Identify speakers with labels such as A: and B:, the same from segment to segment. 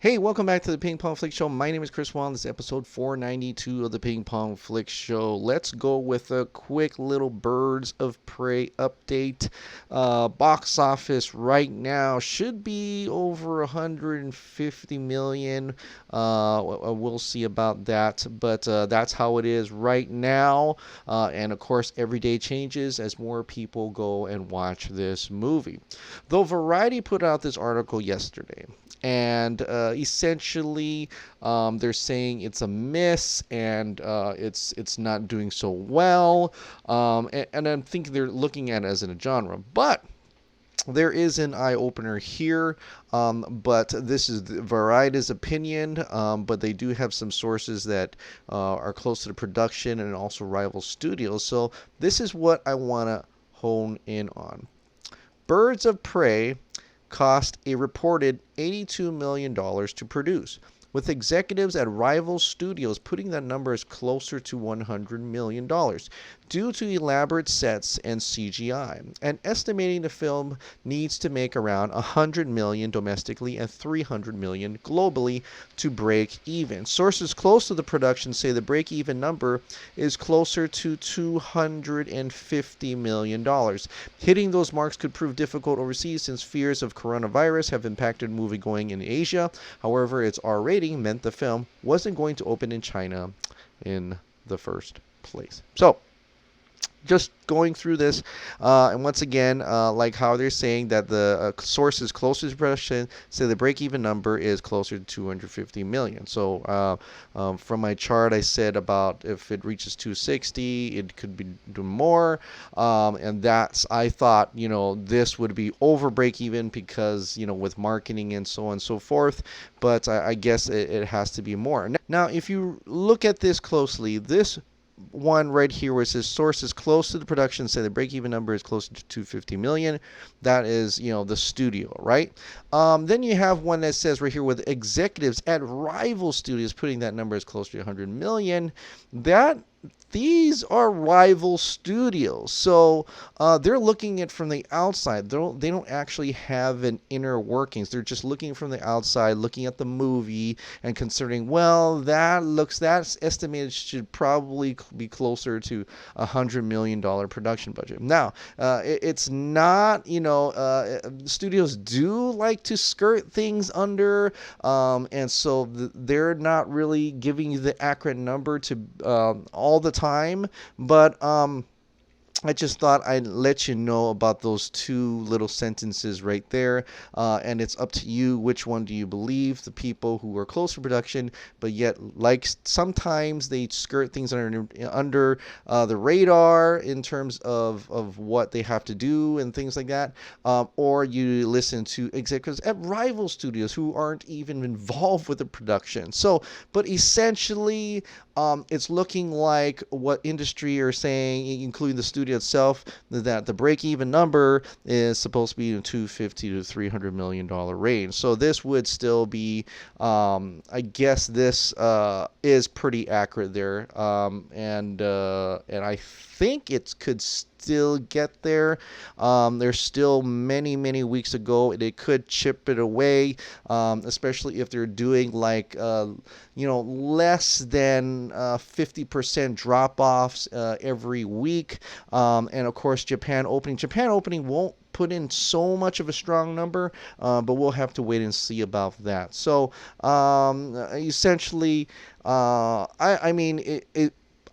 A: Hey, welcome back to the Ping Pong Flix Show. My name is Chris Wong. This is episode 492 of the Ping Pong Flix Show. Let's go with a quick little Birds of Prey update. Box office right now should be over 150 million. We'll see about that, but that's how it is right now. And of course, every day changes as more people go and watch this movie. Though Variety put out this article yesterday. And essentially, they're saying it's a miss and it's not doing so well. And I'm thinking they're looking at it as in a genre, but there is an eye opener here. But this is Variety's opinion. But they do have some sources that are close to the production and also rival studios. So this is what I want to hone in on. Birds of Prey cost a reported $82 million to produce, with executives at rival studios putting that number as closer to $100 million due to elaborate sets and CGI, and estimating the film needs to make around $100 million domestically and $300 million globally to break even. Sources close to the production say the break-even number is closer to $250 million. Hitting those marks could prove difficult overseas since fears of coronavirus have impacted moviegoing in Asia. However, its R rating meant the film wasn't going to open in China in the first place. So, just going through this, and once again, like how they're saying that the sources closest to production say the break-even number is closer to 250 million. So from my chart, I said about if it reaches 260, it could be doing more, and that's I thought this would be over break-even because with marketing and so on and so forth. But I guess it has to be more. Now, if you look at this closely, this one right here where it says sources close to the production say the break-even number is closer to 250 million. That is, the studio, right? Then you have one that says right here with executives at rival studios putting that number as close to 100 million. These are rival studios, so they're looking at from the outside. They don't actually have an inner workings. They're just looking from the outside, looking at the movie and considering, well, that's estimated should probably be closer to $100 million production budget. Now, it's not, studios do like to skirt things under, and so they're not really giving you the accurate number to all the time, but I just thought I'd let you know about those two little sentences right there, and it's up to you. Which one do you believe? The people who are close to production, but yet sometimes they skirt things under the radar in terms of what they have to do and things like that, or you listen to executives at rival studios who aren't even involved with the production. So, but essentially, it's looking like what industry are saying, including the studio itself, that the break-even number is supposed to be in $250 to $300 million range. So this would still be, I guess this is pretty accurate there, and I think it could still get there. There's still many weeks to go. They could chip it away, especially if they're doing less than 50% drop-offs every week. And of course, Japan opening won't put in so much of a strong number, but we'll have to wait and see about that. So essentially,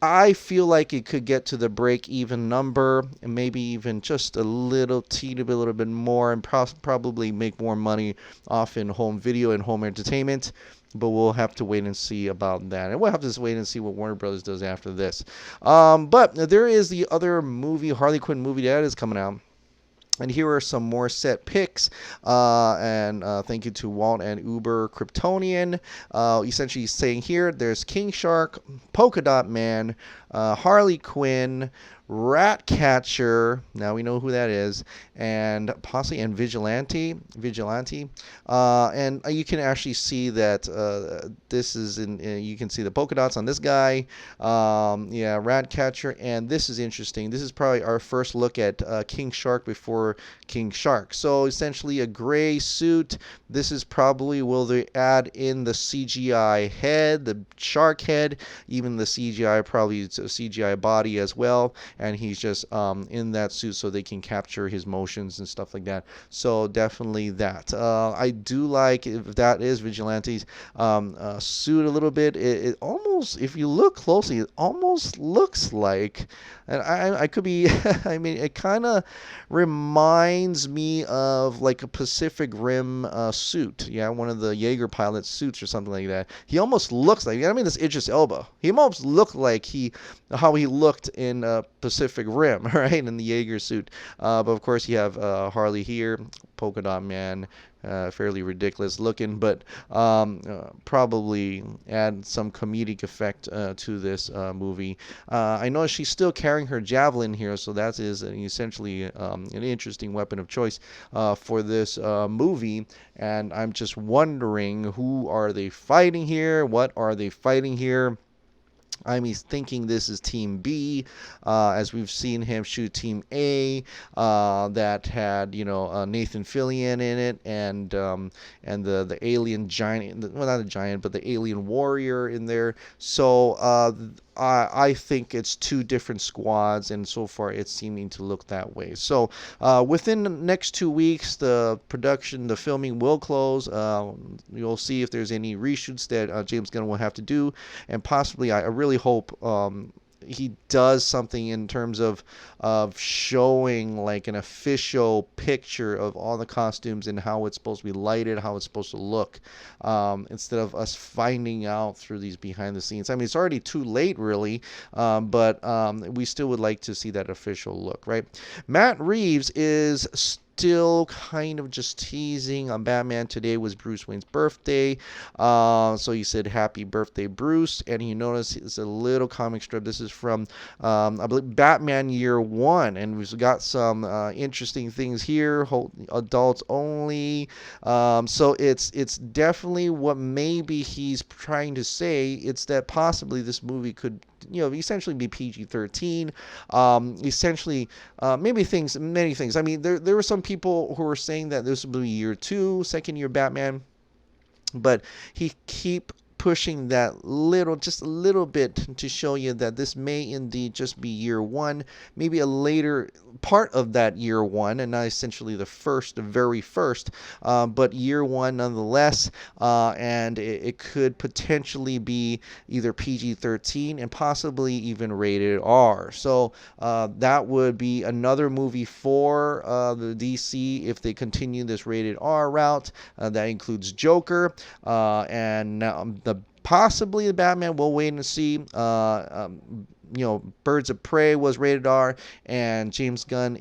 A: I feel like it could get to the break-even number and maybe even just a little bit more, and probably make more money off in home video and home entertainment. But we'll have to wait and see about that. And we'll have to wait and see what Warner Brothers does after this. But there is the other movie, Harley Quinn movie, that is coming out. And here are some more set picks. And thank you to Walt and Uber Kryptonian. Essentially saying here, there's King Shark, Polka Dot Man, Harley Quinn, Ratcatcher. Now we know who that is, and possibly and Vigilante, and you can actually see that this is in. You can see the polka dots on this guy. Yeah, Ratcatcher, and this is interesting. This is probably our first look at King Shark before King Shark. So essentially a gray suit. This is probably will they add in the CGI head, the shark head, even the CGI probably it's a CGI body as well, and he's just in that suit so they can capture his motions and stuff like that. So definitely that. I do like if that is Vigilante's suit a little bit. It almost, if you look closely, it almost looks like, and I could be, I mean, it kind of reminds me of like a Pacific Rim suit. Yeah, one of the Jaeger pilot suits or something like that. He almost looks like, I mean, this Idris Elba. He almost looked like how he looked in Pacific Rim, right, in the Jaeger suit. But of course, you have Harley here, Polka Dot Man. Fairly ridiculous looking, but probably add some comedic effect to this movie. I know she's still carrying her javelin here, so that is essentially an interesting weapon of choice for this movie. And I'm just wondering, who are they fighting here? What are they fighting here? I'm thinking this is Team B, as we've seen him shoot Team A, that had Nathan Fillion in it, and the alien giant, well, not a giant, but the alien warrior in there. So I think it's two different squads, and so far it's seeming to look that way. So within the next 2 weeks, the filming will close. You'll see if there's any reshoots that James Gunn will have to do, and possibly I really hope he does something in terms of showing like an official picture of all the costumes and how it's supposed to be lighted, how it's supposed to look, instead of us finding out through these behind the scenes. I mean, it's already too late, really, but we still would like to see that official look, right? Matt Reeves is still kind of just teasing on Batman. Today was Bruce Wayne's birthday, so he said happy birthday, Bruce. And you notice it's a little comic strip. This is from I believe Batman Year One, and we've got some interesting things here, adults only. So it's definitely what maybe he's trying to say. It's that possibly this movie could essentially be PG-13. Essentially, many things. I mean, there were some people who were saying that this would be year two, second year Batman, but he keep pushing that just a little bit to show you that this may indeed just be year one, maybe a later part of that year one, and not essentially the very first, but year one nonetheless, and it could potentially be either PG-13 and possibly even rated R. So that would be another movie for the DC if they continue this rated R route. That includes Joker, and now possibly the Batman. We'll wait and see. Birds of Prey was rated R, and James Gunn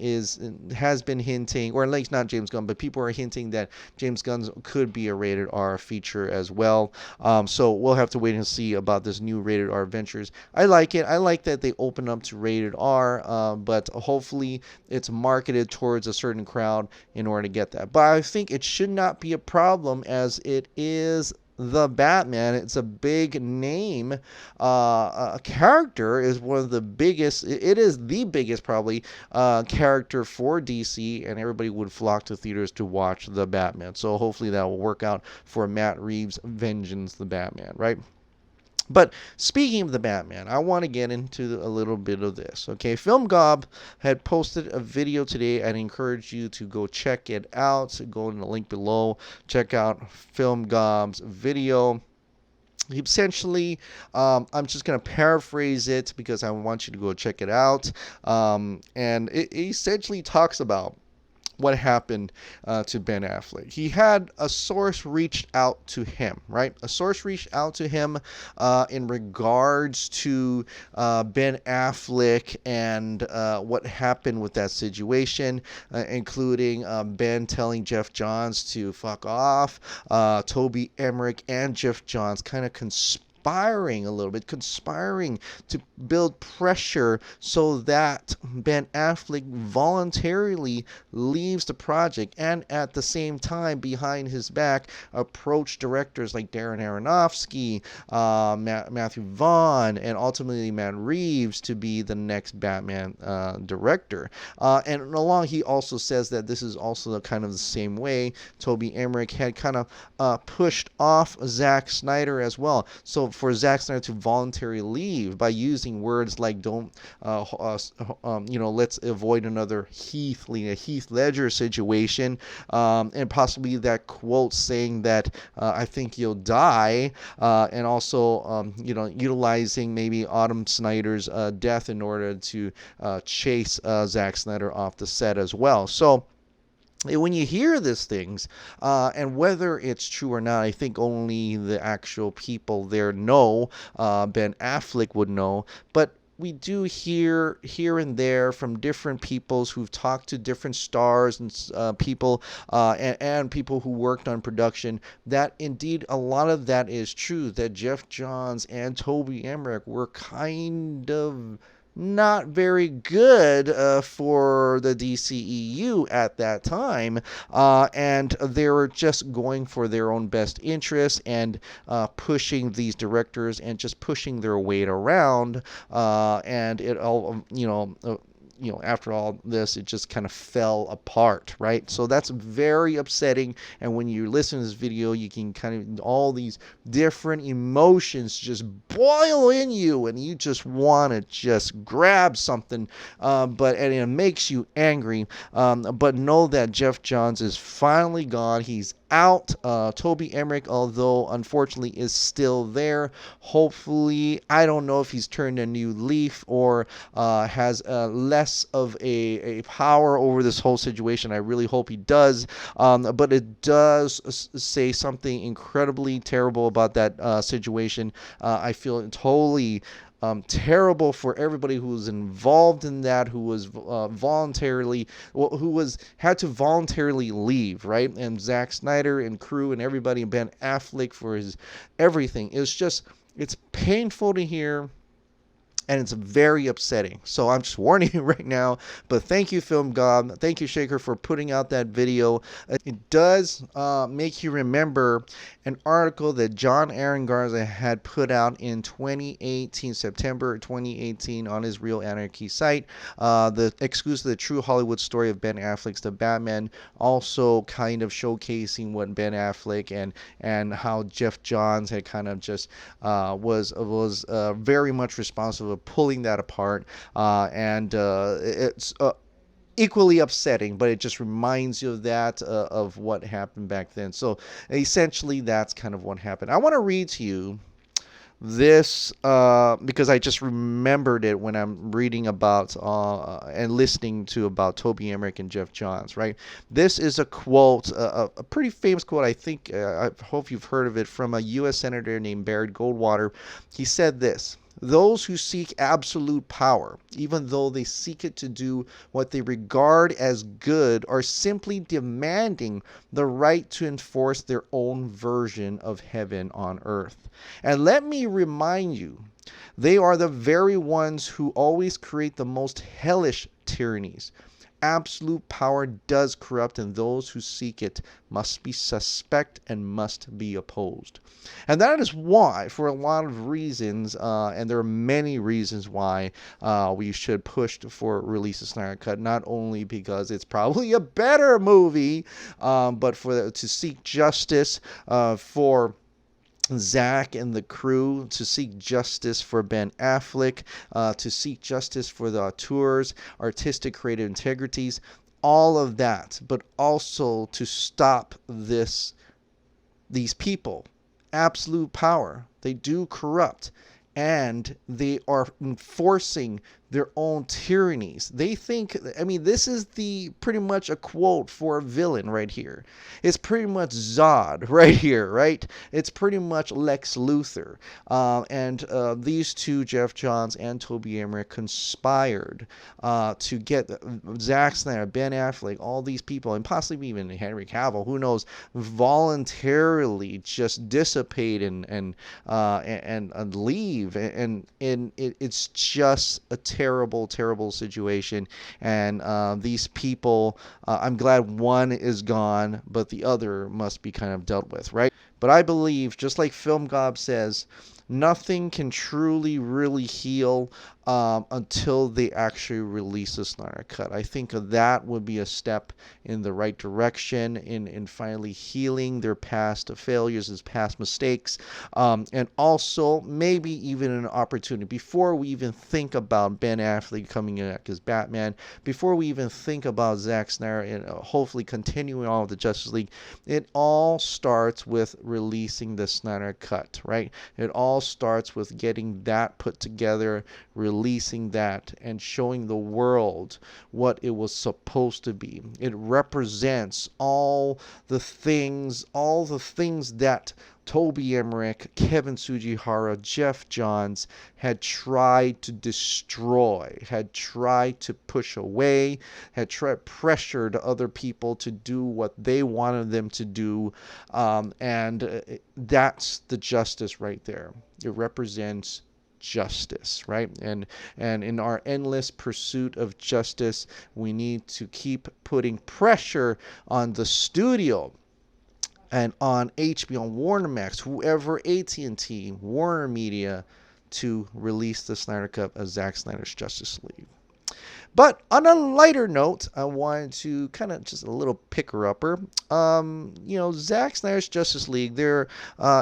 A: has been hinting, or at least not James Gunn, but people are hinting that James Gunn could be a rated R feature as well. So we'll have to wait and see about this new rated R ventures. I like it. I like that they open up to rated R, but hopefully it's marketed towards a certain crowd in order to get that. But I think it should not be a problem, as it is the Batman. It's a big name. A character is one of the biggest. It is the biggest, probably, character for DC, and everybody would flock to theaters to watch the Batman. So hopefully that will work out for Matt Reeves' Vengeance the Batman, right? But speaking of the Batman, I want to get into a little bit of this. Okay, Film Gob had posted a video today. I'd encourage you to go check it out. Go in the link below. Check out Film Gob's video. Essentially, I'm just going to paraphrase it because I want you to go check it out. And it essentially talks about what happened to Ben Affleck. He had a source reached out to him, right? A source reached out to him in regards to Ben Affleck and what happened with that situation, including Ben telling Jeff Johns to fuck off, Toby Emmerich and Jeff Johns kind of conspired conspiring a little bit, conspiring to build pressure so that Ben Affleck voluntarily leaves the project, and at the same time, behind his back, approach directors like Darren Aronofsky, Matthew Vaughn, and ultimately Matt Reeves to be the next Batman director. And along, he also says that this is also kind of the same way Toby Emmerich had kind of pushed off Zack Snyder as well. So for Zack Snyder to voluntarily leave by using words like "don't," let's avoid another Heath Ledger situation, and possibly that quote saying that I think you'll die, and also utilizing maybe Autumn Snyder's death in order to chase Zack Snyder off the set as well. So when you hear these things, and whether it's true or not, I think only the actual people there know. Ben Affleck would know, but we do hear here and there from different peoples who've talked to different stars and people and people who worked on production, that indeed a lot of that is true, that Geoff Johns and Toby Emmerich were kind of not very good for the DCEU at that time, and they were just going for their own best interests and pushing these directors and just pushing their weight around, and it all, after all this, it just kind of fell apart, right? So that's very upsetting. And when you listen to this video, you can kind of, all these different emotions just boil in you, and you just want to just grab something, and it makes you angry. But know that Geoff Johns is finally gone. He's out. Toby Emmerich, although unfortunately, is still there. Hopefully, I don't know if he's turned a new leaf or has less of a power over this whole situation. I really hope he does. But it does say something incredibly terrible about that situation. I feel totally terrible for everybody who was involved in that, who was had to voluntarily leave, right? And Zack Snyder and crew and everybody, and Ben Affleck for his everything. It's painful to hear, and it's very upsetting. So I'm just warning you right now. But thank you, Film God. Thank you, Shaker, for putting out that video. It does make you remember an article that John Aaron Garza had put out in 2018, September 2018, on his Real Anarchy site. The exclusive, the true Hollywood story of Ben Affleck's The Batman, also kind of showcasing what Ben Affleck and how Geoff Johns had kind of just was very much responsible for pulling that apart, and it's equally upsetting, but it just reminds you of that, of what happened back then. So essentially, that's kind of what happened. I want to read to you this because I just remembered it when I'm reading about and listening to about Toby Emmerich and Geoff Johns, right? This is a quote, a pretty famous quote, I think, I hope you've heard of it, from a U.S. Senator named Barry Goldwater. He said this: "Those who seek absolute power, even though they seek it to do what they regard as good, are simply demanding the right to enforce their own version of heaven on earth. And let me remind you, they are the very ones who always create the most hellish tyrannies. Absolute power does corrupt, and those who seek it must be suspect and must be opposed." And that is why, for a lot of reasons, and there are many reasons why we should push for release of Snyder Cut, not only because it's probably a better movie, but to seek justice for Zack and the crew, to seek justice for Ben Affleck, to seek justice for the auteurs, artistic creative integrities, all of that, but also to stop these people. Absolute power. They do corrupt, and they are enforcing their own tyrannies. They think, I mean, this is the pretty much a quote for a villain right here. It's pretty much Zod right here, right? It's pretty much Lex Luthor. And these two, Jeff Johns and Toby Emmerich, conspired to get Zack Snyder, Ben Affleck, all these people, and possibly even Henry Cavill, who knows, voluntarily just dissipate and leave. And it's just a terrible, terrible situation. And these people, I'm glad one is gone, but the other must be kind of dealt with, right? But I believe, just like Film Gob says, nothing can truly, really heal until they actually release the Snyder Cut. I think that would be a step in the right direction in finally healing their past failures, his past mistakes, and also maybe even an opportunity before we even think about Ben Affleck coming in as Batman, before we even think about Zack Snyder and hopefully continuing on with the Justice League. It all starts with releasing the Snyder Cut, right? It all starts with getting that put together, releasing that, and showing the world what it was supposed to be. It represents all the things that Toby Emmerich, Kevin Tsujihara, Jeff Johns had tried to destroy, had tried to push away, had pressured other people to do what they wanted them to do. And that's the justice right there. It represents justice, right? And in our endless pursuit of justice, we need to keep putting pressure on the studio and on HBO, on Warner Max, whoever, AT&T, Warner Media, to release the Snyder Cut of Zack Snyder's Justice League. But on a lighter note, I wanted to kind of just a little picker-upper. Zack Snyder's Justice League, their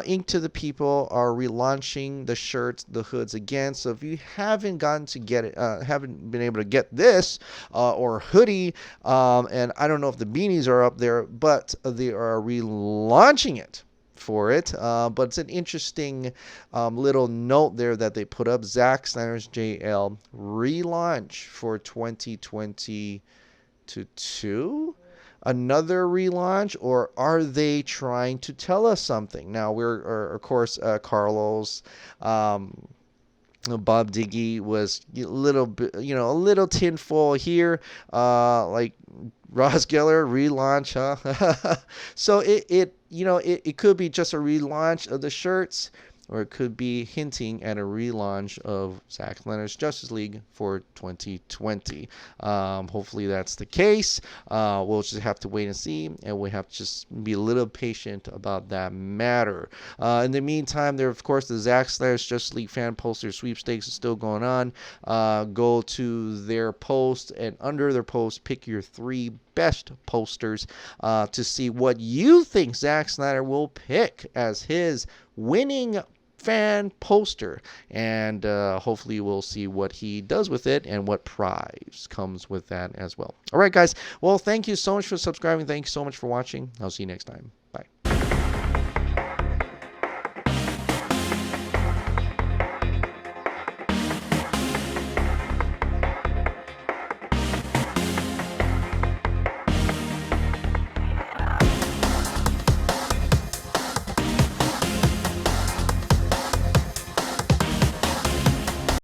A: Ink to the People are relaunching the shirts, the hoods again. So if you haven't gotten to get it, haven't been able to get this or hoodie, and I don't know if the beanies are up there, but they are relaunching it for it. But it's an interesting little note there that they put up. Zack Snyder's JL relaunch for 2022. Another relaunch, or are they trying to tell us something? Now of course, Carlos. Bob Diggy was a little bit, a little tinfoil here, like Ross Geller relaunch, huh? So it could be just a relaunch of the shirts, or it could be hinting at a relaunch of Zack Snyder's Justice League for 2020. Hopefully that's the case. We'll just have to wait and see, and we have to just be a little patient about that matter. In the meantime, there, of course, the Zack Snyder's Justice League fan poster sweepstakes is still going on. Go to their post, and under their post, pick your 3 best posters to see what you think Zack Snyder will pick as his winning fan poster, and hopefully we'll see what he does with it and what prize comes with that as well. All right, guys. Well, thank you so much for subscribing. Thank you so much for watching. I'll see you next time.